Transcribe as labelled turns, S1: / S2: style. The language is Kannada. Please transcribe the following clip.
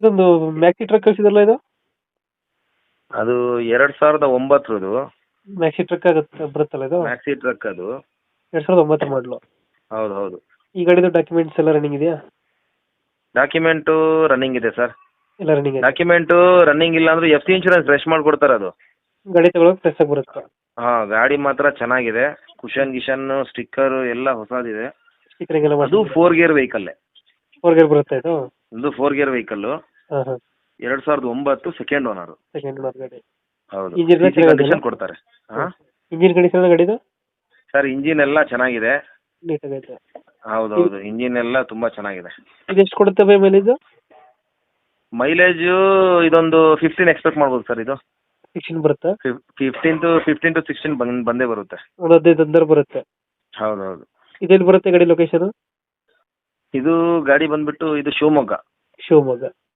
S1: ಇದೊಂದು ಮ್ಯಾಕ್ಸಿ ಟ್ರಕ್ ಕಳಿಸಿದ್ರಲ್ಲ ಇದು
S2: ಅದು 2009
S1: ಮ್ಯಾಕ್ಸಿ ಟ್ರಕ್ ಆಗುತ್ತೆ ಬರುತ್ತಲ್ಲ ಇದು
S2: ಮ್ಯಾಕ್ಸಿ ಟ್ರಕ್ ಅದು.
S1: 2009 ಮಾಡಲು.
S2: ಹೌದು ಹೌದು.
S1: ಈ ಗಾಡಿದು ಡಾಕ್ಯುಮೆಂಟ್ಸ್ ಎಲ್ಲ ರನ್ನಿಂಗ್ ಇದೆಯಾ?
S2: ಡಾಕ್ಯುಮೆಂಟು ರನ್ನಿಂಗ್ ಇದೆ ಸರ್.
S1: ಎಲ್ಲ ರನ್ನಿಂಗ್ ಇದೆ.
S2: ಡಾಕ್ಯುಮೆಂಟು ರನ್ನಿಂಗ್ ಇಲ್ಲ ಅಂದ್ರೆ ಎಫ್ ಸಿ ಇನ್ಶೂರೆನ್ಸ್ ಫ್ರೆಶ್ ಮಾಡಿಕೊಡ್ತಾರೆ ಅದು.
S1: ಗಾಡಿ ತಗೊಳಕ್ ಫ್ರೆಶ್ ಆಗಿ ಬರುತ್ತೆ.
S2: ಹಾಂ ಗಾಡಿ ಮಾತ್ರ ಚೆನ್ನಾಗಿದೆ. ಕುಷನ್ ಗಿಷನ್ ಸ್ಟಿಕ್ಕರು ಎಲ್ಲ ಹೊಸದಿದೆ.
S1: ಸ್ಟಿಕರಿಂಗ್ ಎಲ್ಲ
S2: ಅದು 4 ಗೇರ್ ವೆಹಿಕಲ್ಲೇ.
S1: 4 ಗೇರ್ ಬರುತ್ತೆ ಇದು?
S2: ಇದು 4 ಗೇರ್ ವೆಹಿಕಲ್ಲು.
S1: ಹಾಂ ಹಾಂ.
S2: 2009 ಸೆಕೆಂಡ್ ಓನರು.
S1: ಸೆಕೆಂಡ್ ಓನರ್ ಗಾಡಿ.
S2: ಹೌದು.
S1: ಇಂಜಿನ್
S2: ಕಂಡೀಷನ್ ಕೊಡ್ತಾರೆ. ಹಾಂ
S1: ಇಂಜಿನ್ ಕಂಡೀಷನ್ ಗಾಡಿದು?
S2: ಸರ್ ಇಂಜಿನ್ ಎಲ್ಲ ಚೆನ್ನಾಗಿದೆ.
S1: ನೀಟಾಗೈತೆ.
S2: ಹೌದೌದು ಇಂಜಿನ್ ಎಲ್ಲ ತುಂಬ ಚೆನ್ನಾಗಿದೆ.
S1: ಇದು ಎಷ್ಟು ಕೊಡುತ್ತೆ ಬೈ ಮೈಲೇಜ್?
S2: ಮೈಲೇಜು ಇದೊಂದು 15 ಎಕ್ಸ್ಪೆಕ್ಟ್ ಮಾಡ್ಬೋದು ಸರ್ ಇದು.
S1: 16 ಬರುತ್ತಾ?
S2: 15 to 16 ಬಂದೇ ಬರುತ್ತೆ.
S1: ಒಂದು 15 અંદર ಬರುತ್ತೆ.
S2: ಹೌದೌದು.
S1: ಇದೆಲ್ಲಿ ಬರುತ್ತೆ ಗಾಡಿ ಲೊಕೇಶನ್?
S2: ಇದು ಗಾಡಿ ಬಂದ್ಬಿಟ್ಟು ಇದು ಶಿವಮೊಗ್ಗ.
S1: ಶಿವಮೊಗ್ಗ.